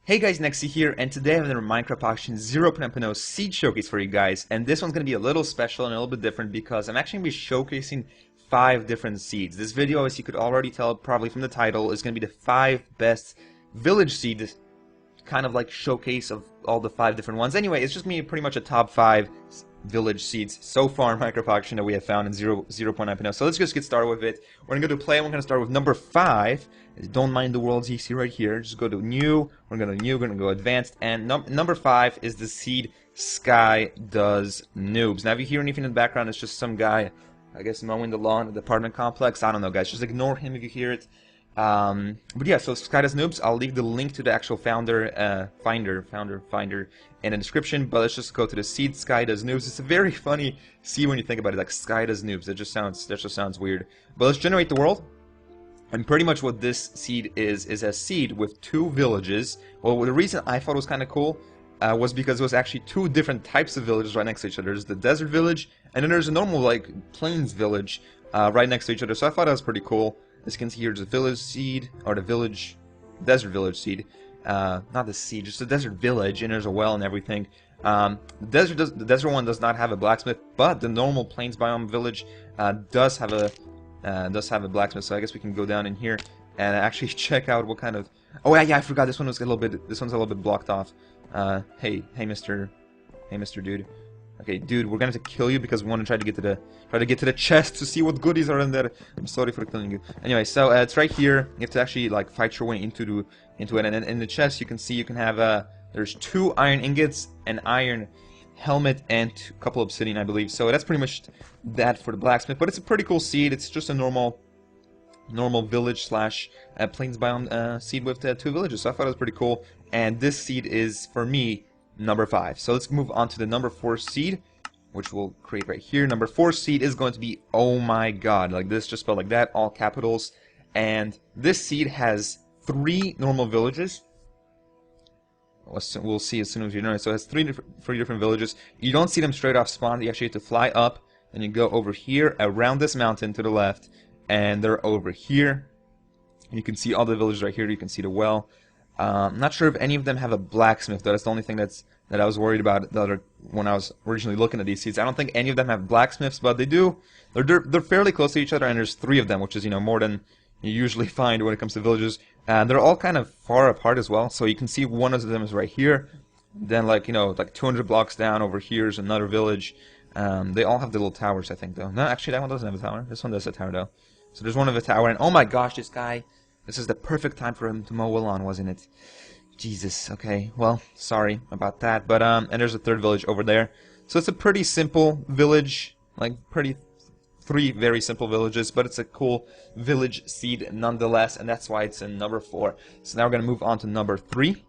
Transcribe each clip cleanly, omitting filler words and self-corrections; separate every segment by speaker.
Speaker 1: Hey guys, Nexy here, and today I have another Minecraft Auction 0.0 seed showcase for you guys, and this one's going to be a little special and a little bit different because I'm actually going to be showcasing 5 different seeds. This video, as you could already tell probably from the title, is going to be the 5 best village seed, kind of like showcase of all the 5 different ones. Anyway, it's just me pretty much a top 5 village seeds so far in Minecraft Auction that we have found in 0.9. So let's just get started with it. We're going to go to play, and we're going to start with number 5. Don't mind the worlds you see right here. Just go to new. We're going to new. We're going to go advanced. And number 5 is the seed Sky Does Noobs. Now, if you hear anything in the background, it's just some guy, I guess, mowing the lawn at the apartment complex. I don't know, guys. Just ignore him if you hear it. But yeah, so Sky Does Noobs. I'll leave the link to the actual finder in the description. But let's just go to the seed Sky Does Noobs. It's a very funny seed when you think about it, like Sky Does Noobs. That just sounds weird. But let's generate the world. And pretty much what this seed is a seed with 2 villages. Well, the reason I thought it was kind of cool was because it was actually 2 different types of villages right next to each other. There's the desert village, and then there's a normal, like, plains village right next to each other. So I thought that was pretty cool. As you can see here, there's a village seed, or the desert village seed. Not the seed, just the desert village, and there's a well and everything. The desert one does not have a blacksmith, but the normal plains biome village does have a blacksmith. So I guess we can go down in here and actually check out what kind of. Oh yeah, I forgot this one was a little bit. This one's a little bit blocked off. Hey, Mr. Dude. Okay, dude, we're gonna have to kill you because we want to try to get to the chest to see what goodies are in there. I'm sorry for killing you. Anyway, so it's right here. You have to actually like fight your way into it, and in the chest you can see you can have there's 2 iron ingots, an iron helmet, and a couple obsidian, I believe. So that's pretty much that for the blacksmith. But it's a pretty cool seed. It's just a normal village slash plains biome seed with 2 villages. So I thought it was pretty cool. And this seed is, for me, number 5. So let's move on to the number 4 seed, which we'll create right here. Number 4 seed is going to be, oh my god, like this, just spelled like that, all capitals. And this seed has 3 normal villages. We'll see as soon as you know it. So it has 3 different villages. You don't see them straight off spawn. You actually have to fly up, and you go over here around this mountain to the left, and they're over here. You can see all the villages right here. You can see the well. I'm not sure if any of them have a blacksmith, though. That's the only thing that I was worried about when I was originally looking at these seeds. I don't think any of them have blacksmiths, but they do. They're fairly close to each other, and there's 3 of them, which is, you know, more than you usually find when it comes to villages. And they're all kind of far apart as well. So you can see one of them is right here. Then, like, you know, like 200 blocks down over here is another village. They all have the little towers, I think, though. No, actually, that one doesn't have a tower. This one does have a tower, though. So there's one of a tower, and oh my gosh, this guy. This is the perfect time for him to mow a lawn, wasn't it? Jesus, okay. Well, sorry about that. But, and there's a 3rd village over there. So it's a pretty simple village. Like, 3 very simple villages. But it's a cool village seed nonetheless. And that's why it's in number 4. So now we're going to move on to number 3.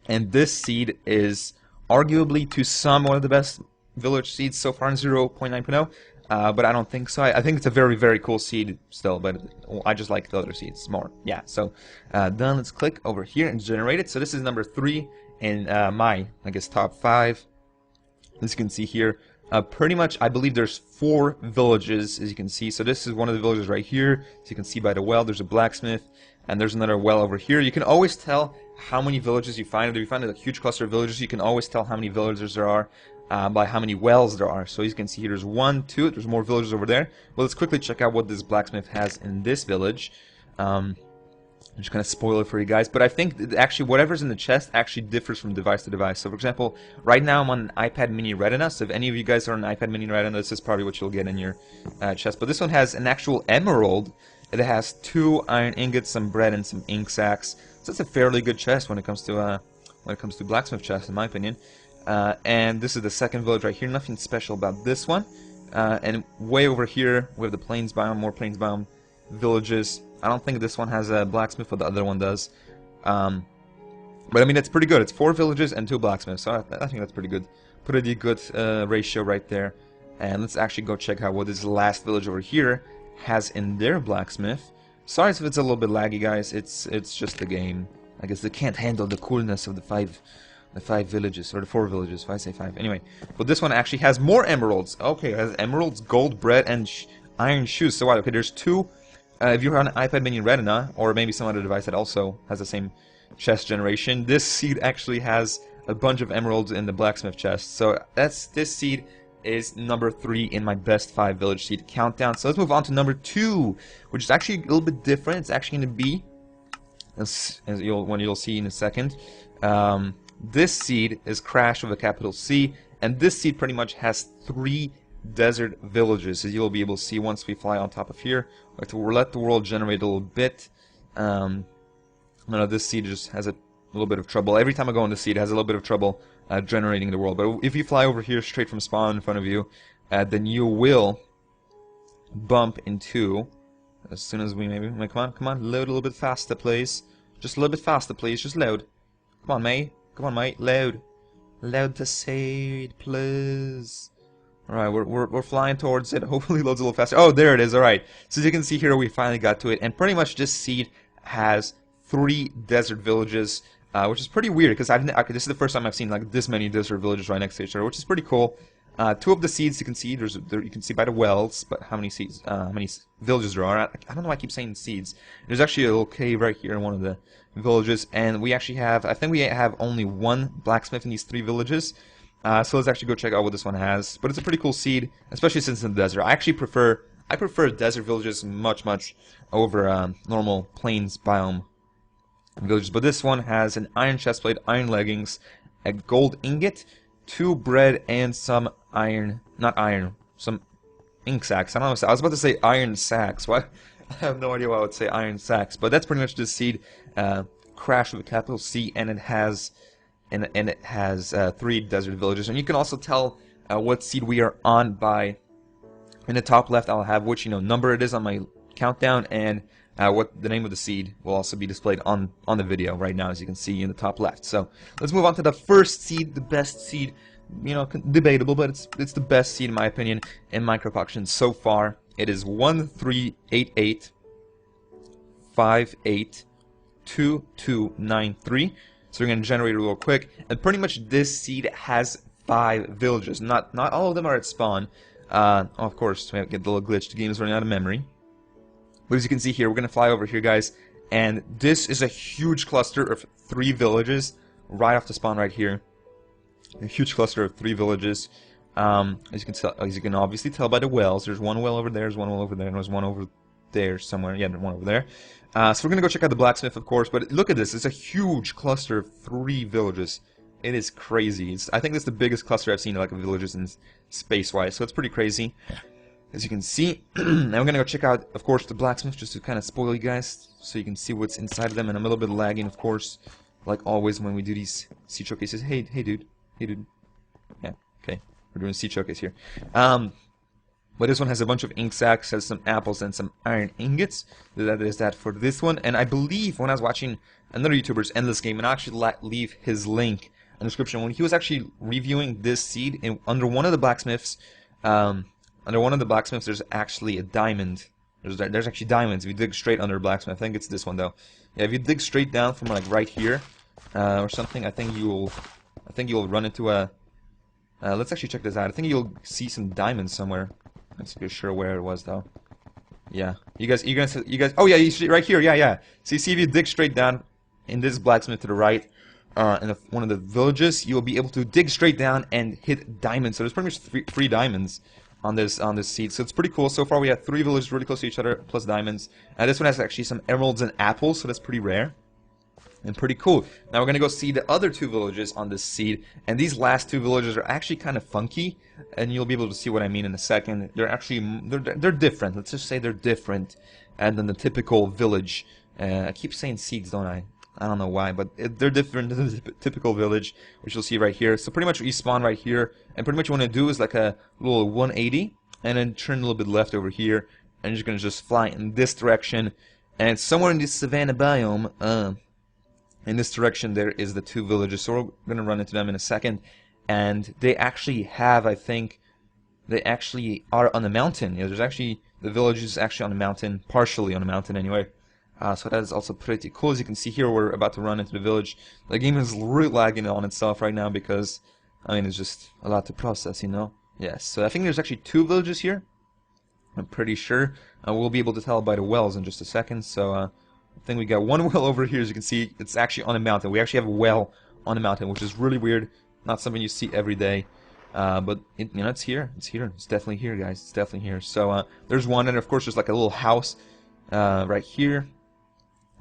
Speaker 1: And this seed is arguably to some one of the best village seeds so far in 0.9.0. But I don't think so. I think it's a very, very cool seed still, but I just like the other seeds more. Yeah, so then let's click over here and generate it. So this is number 3 in my, I guess, top 5. As you can see here, pretty much, I believe there's 4 villages, as you can see. So this is one of the villages right here. So you can see by the well, there's a blacksmith, and there's another well over here. You can always tell how many villages you find. If you find a huge cluster of villages, you can always tell how many villagers there are. By how many wells there are. So as you can see here, there's 1, 2, there's more villages over there. Well, let's quickly check out what this blacksmith has in this village. I'm just going to spoil it for you guys, but I think that actually whatever's in the chest actually differs from device to device. So for example, right now I'm on an iPad mini Retina, so if any of you guys are on an iPad mini Retina, this is probably what you'll get in your chest. But this one has an actual emerald. It has 2 iron ingots, some bread, and some ink sacks. So that's a fairly good chest when it comes to blacksmith chests, in my opinion. And this is the 2nd village right here. Nothing special about this one. And way over here, we have the plains biome, more plains biome villages. I don't think this one has a blacksmith, but the other one does. But I mean, it's pretty good. It's 4 villages and 2 blacksmiths, so I think that's pretty good. Pretty good ratio right there. And let's actually go check out what this last village over here has in their blacksmith. Sorry if it's a little bit laggy, guys. It's just the game. I guess they can't handle the coolness of the 5 villages, or the 4 villages, if I say 5. Anyway, but this one actually has more emeralds. Okay, it has emeralds, gold, bread, and iron shoes. So, wow, okay, there's 2. If you're on an iPad mini Retina, or maybe some other device that also has the same chest generation. This seed actually has a bunch of emeralds in the blacksmith chest. So this seed is number 3 in my best 5 village seed countdown. So let's move on to number 2, which is actually a little bit different. It's actually going to be, as you'll see in a second, this seed is Crash with a capital C, and this seed pretty much has 3 desert villages, as you'll be able to see once we fly on top of here. We'll let the world generate a little bit. This seed just has a little bit of trouble. Every time I go on the seed, it has a little bit of trouble generating the world. But if you fly over here straight from spawn in front of you, then you will bump into, as soon as we maybe, come on, load a little bit faster, please. Just a little bit faster, please. Just load. Come on, mate. Come on, mate. Load. Load the seed, please. Alright, we're flying towards it. Hopefully it loads a little faster. Oh, there it is. Alright. So as you can see here, we finally got to it. And pretty much this seed has 3 desert villages, which is pretty weird because this is the first time I've seen like this many desert villages right next to each other, which is pretty cool. 2 of the seeds you can see, you can see by the wells, but how many seeds, how many villages there are. I don't know why I keep saying seeds. There's actually a little cave right here in one of the villages, and we actually have, I think we have only 1 blacksmith in these 3 villages. So let's actually go check out what this one has. But it's a pretty cool seed, especially since it's in the desert. I prefer desert villages much over normal plains biome villages. But this one has an iron chestplate, iron leggings, a gold ingot, 2 bread, and some some ink sacks. I don't know. I was about to say iron sacks. What? I have no idea why I would say iron sacks. But that's pretty much this seed. Crash with a capital C, and it has 3 desert villages. And you can also tell what seed we are on by, in the top left I'll have which number it is on my countdown, and what the name of the seed will also be displayed on the video right now, as you can see in the top left. So let's move on to the first seed, the best seed. Debatable, but it's the best seed in my opinion in Minecraft auctions so far. It is 1388582293. So we're going to generate it real quick, and pretty much this seed has 5 villages. Not all of them are at spawn. Of course, we have to get the little glitch. The game is running out of memory. But as you can see here, we're going to fly over here, guys, and this is a huge cluster of 3 villages right off the spawn right here. A huge cluster of 3 villages. As you can obviously tell by the wells, there's 1 well over there, there's 1 well over there, and there's 1 over there somewhere. Yeah, there's 1 over there. So we're gonna go check out the blacksmith, of course. But look at this; it's a huge cluster of 3 villages. It is crazy. I think it's the biggest cluster I've seen like of villages in space-wise. So it's pretty crazy, as you can see. Now we're gonna go check out, of course, the blacksmith, just to kind of spoil you guys, so you can see what's inside of them. And I'm a little bit lagging, of course, like always when we do these seed showcases. Hey, dude. Hey, dude. Yeah, okay. We're doing a seed showcase here. But this one has a bunch of ink sacks, has some apples and some iron ingots. That is that for this one. And I believe when I was watching another YouTuber's Endless Game, and I'll actually leave his link in the description, when he was actually reviewing this seed, under one of the blacksmiths, there's actually a diamond. There's actually diamonds if you dig straight under a blacksmith. I think it's this one though. Yeah, if you dig straight down from like right here or something, I think you'll run into a. Let's actually check this out. I think you'll see some diamonds somewhere. I'm not super sure where it was though. Yeah, you guys. Oh yeah, you see right here. Yeah. So you see, if you dig straight down in this blacksmith to the right, in one of the villages, you'll be able to dig straight down and hit diamonds. So there's pretty much three diamonds on this seed. So it's pretty cool. So far we have 3 villages really close to each other plus diamonds. This one has actually some emeralds and apples, so that's pretty rare. And pretty cool. Now we're gonna go see the other 2 villages on this seed, and these last 2 villages are actually kind of funky, and you'll be able to see what I mean in a second. They're actually they're different. Let's just say they're different than the typical village. I keep saying seeds, don't I? I don't know why, but they're different than the typical village, which you'll see right here. So pretty much you spawn right here, and pretty much what you want to do is like a little 180, and then turn a little bit left over here, and you're gonna just fly in this direction, and somewhere in this savanna biome. In this direction there is the 2 villages, so we're going to run into them in a second. And they actually have, I think, they actually are on a mountain. Yeah, there's actually, the village is actually on a mountain, partially on a mountain anyway. So that is also pretty cool. As you can see here, we're about to run into the village. The game is really lagging on itself right now because, I mean, it's just a lot to process, Yes, so I think there's actually 2 villages here. I'm pretty sure. We'll be able to tell by the wells in just a second, so I think we got one well over here. As you can see, it's actually on a mountain. We actually have a well on a mountain, which is really weird. Not something you see every day. But it, you know, it's here. It's here. It's definitely here, guys. It's definitely here. So there's one, and of course there's like a little house right here.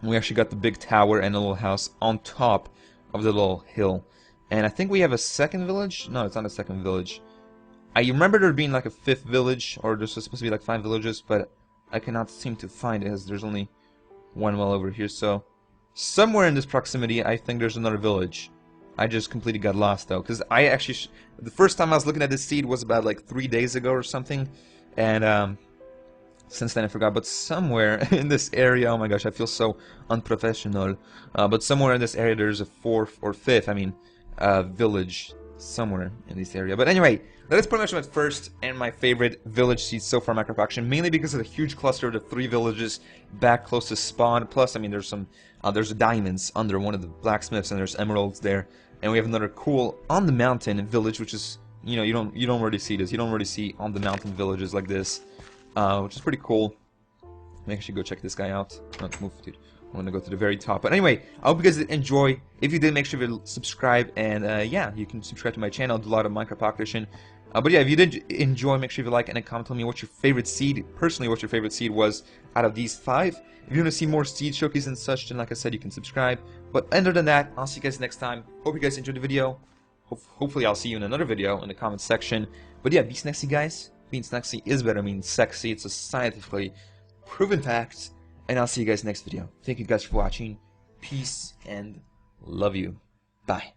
Speaker 1: And we actually got the big tower and a little house on top of the little hill. And I think we have a second village. No, it's not a second village. I remember there being like a fifth village, or there's supposed to be like 5 villages, but I cannot seem to find it as there's only one well over here. So somewhere in this proximity, I think there's another village. I just completely got lost though, because I actually the first time I was looking at this seed was about like 3 days ago or something, and since then I forgot. But somewhere in this area, oh my gosh, I feel so unprofessional. But somewhere in this area, there's a 4th or 5th, village somewhere in this area. But anyway, that is pretty much my first and my favorite village seed so far in Minecraft Auction, mainly because of the huge cluster of the 3 villages back close to spawn. Plus, I mean, there's some there's diamonds under one of the blacksmiths, and there's emeralds there. And we have another cool on the mountain village, which is, you know, you don't really see this. You don't really see on the mountain villages like this, which is pretty cool. Make sure you go check this guy out. Don't move, dude. I want to go to the very top. But anyway, I hope you guys did enjoy. If you did, make sure you subscribe, and yeah, you can subscribe to my channel. I do a lot of Minecraft Auction. But yeah, if you did enjoy, make sure you like and a comment. Tell me what your favorite seed, personally, what your favorite seed was out of these 5. If you want to see more seed showcase and such, then like I said, you can subscribe. But other than that, I'll see you guys next time. Hope you guys enjoyed the video. Hopefully I'll see you in another video in the comment section. But yeah, be sexy, guys. Being sexy is better than being sexy. It's a scientifically proven fact. And I'll see you guys next video. Thank you guys for watching. Peace and love you. Bye.